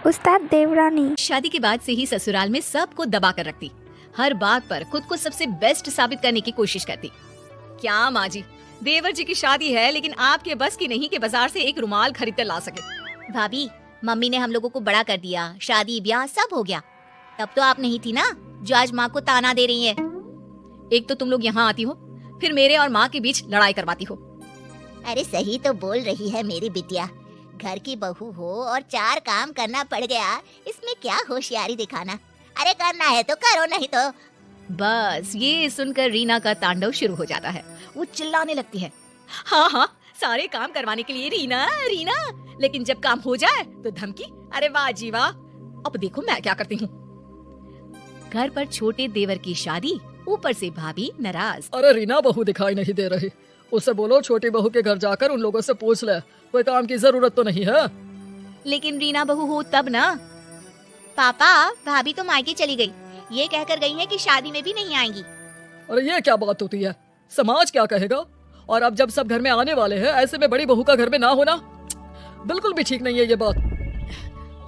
उस्ताद देवरानी। शादी के बाद से ही ससुराल में सबको दबा कर रखती, हर बात पर खुद को सबसे बेस्ट साबित करने की कोशिश करती। क्या माँ जी, देवर जी की शादी है लेकिन आपके बस की नहीं कि बाजार से एक रुमाल खरीद कर ला सके। भाभी, मम्मी ने हम लोगों को बड़ा कर दिया, शादी ब्याह सब हो गया। तब तो आप नहीं थी ना जो आज माँ को ताना दे रही है। एक तो तुम लोग यहाँ आती हो, फिर मेरे और माँ के बीच लड़ाई करवाती हो। अरे सही तो बोल रही है मेरी बिटिया, घर की बहू हो और 4 काम करना पड़ गया, इसमें क्या होशियारी दिखाना। अरे करना है तो करो, नहीं तो। बस ये सुनकर रीना का तांडव शुरू हो जाता है। वो चिल्लाने लगती है, हाँ हाँ सारे काम करवाने के लिए रीना रीना, लेकिन जब काम हो जाए तो धमकी। अरे वाह जी वाह, अब देखो मैं क्या करती हूँ। घर पर छोटे देवर की शादी, ऊपर से भाभी नाराज। अरे रीना बहू दिखाई नहीं दे रही, उससे बोलो छोटी बहू के घर जाकर उन लोगों से पूछ ले, कोई काम की जरूरत तो नहीं है। लेकिन रीना बहू हो तब ना। पापा, भाभी तो मायके चली गई, ये कहकर गई है कि शादी में भी नहीं आएंगी। अरे ये क्या बात होती है, समाज क्या कहेगा। और अब जब सब घर में आने वाले हैं, ऐसे में बड़ी बहू का घर में ना होना बिल्कुल भी ठीक नहीं है ये बात।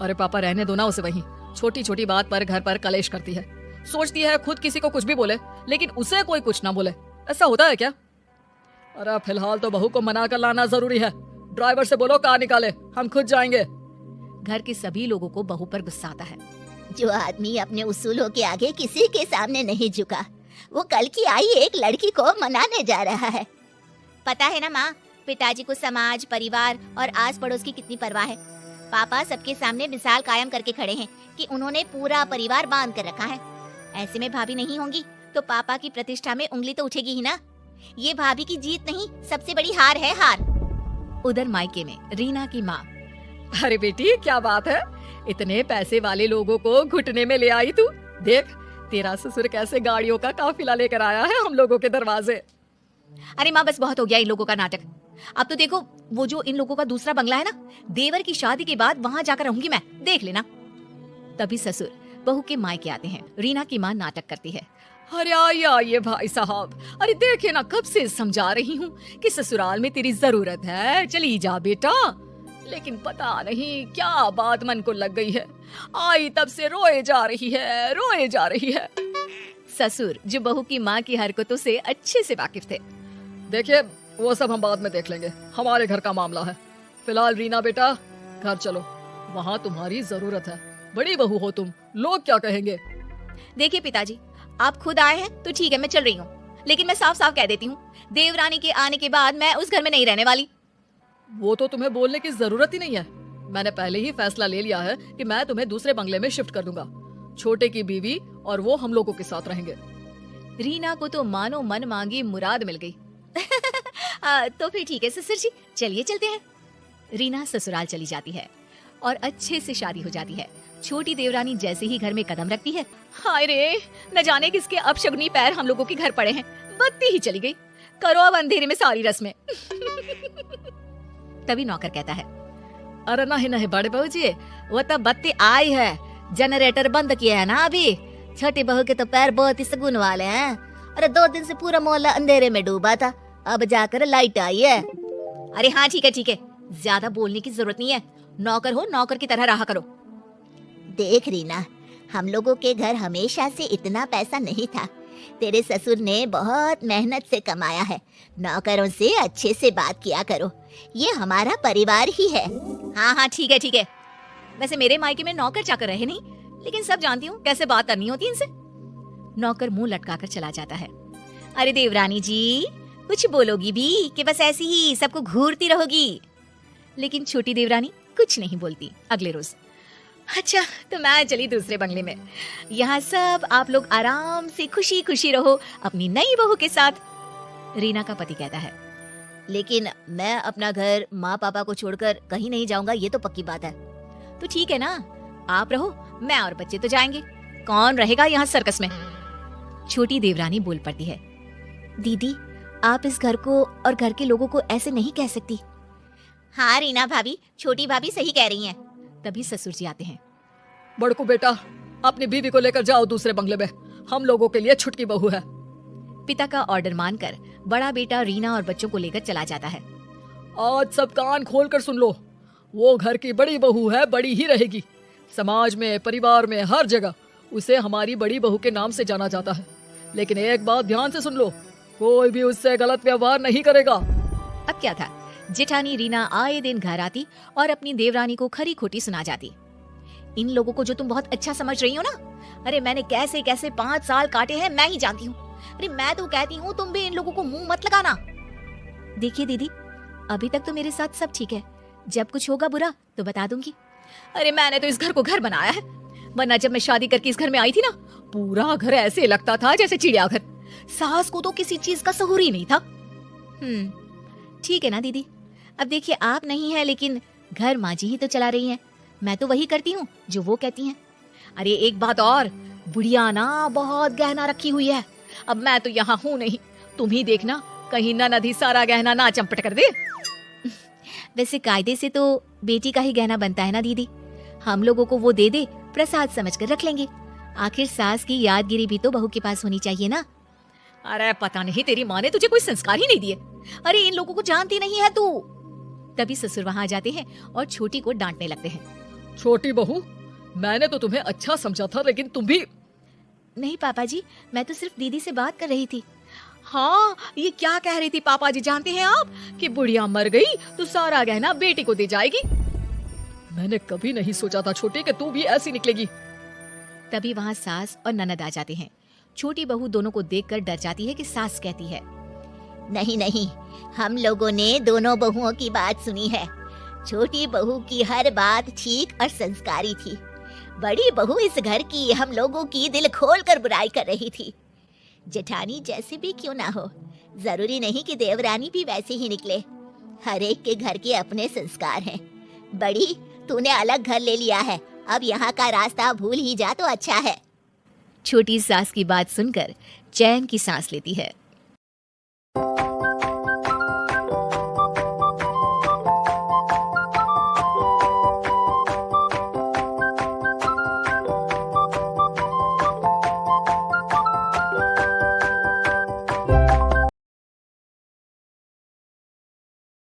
अरे पापा रहने दो ना उसे, वहीं छोटी छोटी बात पर घर पर कलेश करती है। सोचती है खुद किसी को कुछ भी बोले लेकिन उसे कोई कुछ ना बोले। ऐसा होता है क्या? अरे फिलहाल तो बहू को मना कर लाना जरूरी है। ड्राइवर से बोलो कार निकाले, हम खुद जाएंगे। घर के सभी लोगों को बहू पर गुस्सा आता है। जो आदमी अपने उसूलों के आगे किसी के सामने नहीं झुका, वो कल की आई एक लड़की को मनाने जा रहा है। पता है ना माँ, पिताजी को समाज, परिवार और आस पड़ोस की कितनी परवाह है। पापा सबके सामने मिसाल कायम करके खड़े हैं कि उन्होंने पूरा परिवार बांध कर रखा है। ऐसे में भाभी नहीं होंगी तो पापा की प्रतिष्ठा में उंगली तो उठेगी ही ना। ये भाभी की जीत नहीं, सबसे बड़ी हार है, हार। उधर मायके में रीना की माँ, अरे बेटी क्या बात है, इतने पैसे वाले लोगों को घुटने में ले आई तू। देख तेरा ससुर कैसे गाड़ियों का काफिला लेकर आया है हम लोगों के दरवाजे। अरे माँ बस बहुत हो गया इन लोगों का नाटक। अब तो देखो वो जो इन लोगों का दूसरा बंगला है ना, देवर की शादी के बाद वहाँ जाकर रहूंगी मैं, देख लेना। तभी ससुर बहू के मायके आते हैं। रीना की माँ नाटक करती है, अरे आइए भाई साहब, अरे देखे ना कब से समझा रही हूँ कि ससुराल में तेरी जरूरत है, चली जा बेटा। लेकिन पता नहीं क्या बात मन को लग गई है, आई तब से रोए जा रही है। ससुर जो बहू की माँ की हरकतों से अच्छे से वाकिफ थे। देखिए वो सब हम बाद में देख लेंगे, हमारे घर का मामला है। फिलहाल रीना बेटा घर चलो, वहाँ तुम्हारी जरूरत है। बड़ी बहू हो तुम, लोग क्या कहेंगे। देखिए पिताजी, आप खुद आए हैं तो ठीक है, मैं चल रही हूँ, लेकिन मैं साफ साफ कह देती हूँ, देवरानी के आने के बाद मैं उस घर में नहीं रहने वाली। वो तो तुम्हें बोलने की जरूरत ही नहीं है। मैंने पहले ही फैसला ले लिया है कि मैं तुम्हें दूसरे बंगले में शिफ्ट कर दूंगा। छोटे की बीवी और वो हम लोगों के साथ रहेंगे। रीना को तो मानो मन मांगी मुराद मिल गई। तो फिर ठीक है ससुर जी, चलिए चलते हैं। रीना ससुराल चली जाती है और अच्छे से शादी हो जाती है। छोटी देवरानी जैसे ही घर में कदम रखती है, हाय रे न जाने किसके अपशगुनी पैर हम लोगों के घर पड़े हैं। बत्ती ही चली गई, करो अब अंधेरे में सारी रस्में। तभी नौकर कहता है, अरे नहीं बड़े बहू जी, वो तो बत्ती आई है, जनरेटर बंद किया है ना अभी। छोटी बहू के तो पैर बहुत ही सगुन वाले हैं। अरे 2 दिन से पूरा मोहल्ला अंधेरे में डूबा था, अब जाकर लाइट आई है। अरे हाँ ठीक है, ज्यादा बोलने की जरूरत नहीं है, नौकर हो नौकर की तरह रहा करो। देख रीना, हम लोगों के घर हमेशा से इतना पैसा नहीं था, तेरे ससुर ने बहुत मेहनत से कमाया है। नौकरों से अच्छे से बात किया करो, ये हमारा परिवार ही है। हाँ ठीक है। वैसे मेरे मायके में नौकर चाकर रहे नहीं, लेकिन सब जानती हूँ कैसे बात करनी होती इनसे। नौकर मुंह लटकाकर चला जाता है। अरे देवरानी जी, कुछ बोलोगी भी कि बस ऐसी ही सबको घूरती रहोगी? लेकिन छोटी देवरानी कुछ नहीं बोलती। अगले रोज, अच्छा तो मैं चली दूसरे बंगले में, यहाँ सब आप लोग आराम से खुशी खुशी रहो अपनी नई बहू के साथ। रीना का पति कहता है, लेकिन मैं अपना घर माँ पापा को छोड़कर कहीं नहीं जाऊंगा, ये तो पक्की बात है। तो ठीक है ना, आप रहो, मैं और बच्चे तो जाएंगे, कौन रहेगा यहाँ सर्कस में। छोटी देवरानी बोल पड़ती है, दीदी आप इस घर को और घर के लोगों को ऐसे नहीं कह सकती। हाँ रीना भाभी, छोटी भाभी सही कह रही हैं। तभी ससुर जी आते हैं। बड़कू बेटा, अपनी बीवी को लेकर जाओ दूसरे बंगले में, हम लोगों के लिए छुटकी बहू है। पिता का ऑर्डर मानकर बड़ा बेटा रीना और बच्चों को लेकर चला जाता है। आज सब कान खोल कर सुन लो, वो घर की बड़ी बहू है, बड़ी ही रहेगी। समाज में, परिवार में, हर जगह उसे हमारी बड़ी बहू के नाम से जाना जाता है। लेकिन एक बात ध्यान से सुन लो, कोई भी उससे गलत व्यवहार नहीं करेगा। अब क्या था, जेठानी रीना आए दिन घर आती और अपनी देवरानी को खरी खोटी सुना जाती। इन लोगों को जो तुम बहुत अच्छा समझ रही हो ना, अरे मैंने कैसे कैसे 5 साल काटे हैं मैं ही जानती हूँ। अरे मैं तो कहती हूँ तुम भी इन लोगों को मुंह मत लगाना। देखिए दीदी, अभी तक तो मेरे साथ सब ठीक है, जब कुछ होगा बुरा तो बता दूंगी। अरे मैंने तो इस घर को घर बनाया है, वरना जब मैं शादी करके इस घर में आई थी ना, पूरा घर ऐसे लगता था जैसे चिड़ियाघर। सास को तो किसी चीज का सहूर ही नहीं था। ठीक है ना दीदी, अब देखिए आप नहीं है लेकिन घर माँ जी ही तो चला रही हैं। मैं तो वही करती हूँ जो वो कहती हैं। अरे एक बात और, बुढ़िया ना बहुत गहना रखी हुई है। अब मैं तो यहाँ हूँ नहीं, तुम ही देखना कहीं ना नदी सारा गहना ना चंपट कर दे। वैसे कायदे से तो बेटी का ही गहना बनता है ना दीदी, हम लोगों को वो दे दे प्रसाद समझ कर रख लेंगे। आखिर सास की यादगिरी भी तो बहू के पास होनी चाहिए ना। अरे पता नहीं तेरी माँ ने तुझे कोई संस्कार ही नहीं दिए। अरे इन लोगों को जानती नहीं है तू। तभी ससुर वहाँ आ जाते हैं और छोटी को डांटने लगते हैं। छोटी बहू, मैंने तो तुम्हें अच्छा समझा था, लेकिन तुम भी। नहीं पापा जी, मैं तो सिर्फ दीदी से बात कर रही थी। हाँ, ये क्या कह रही थी पापा जी जानते हैं आप, कि बुढ़िया मर गई तो सारा गहना बेटी को दे जाएगी। मैंने कभी नहीं सोचा था छोटी कि तू भी ऐसी निकलेगी। तभी वहाँ सास और ननद आ जाते हैं। छोटी बहू दोनों को देखकर डर जाती है कि सास कहती है, नहीं नहीं, हम लोगों ने दोनों बहुओं की बात सुनी है। छोटी बहू की हर बात ठीक और संस्कारी थी। बड़ी बहू इस घर की हम लोगों की दिल खोल कर बुराई कर रही थी। जेठानी जैसे भी क्यों ना हो, जरूरी नहीं कि देवरानी भी वैसे ही निकले। हर एक के घर के अपने संस्कार हैं। बड़ी, तूने अलग घर ले लिया है, अब यहाँ का रास्ता भूल ही जा तो अच्छा है। छोटी सास की बात सुनकर चैन की सांस लेती है।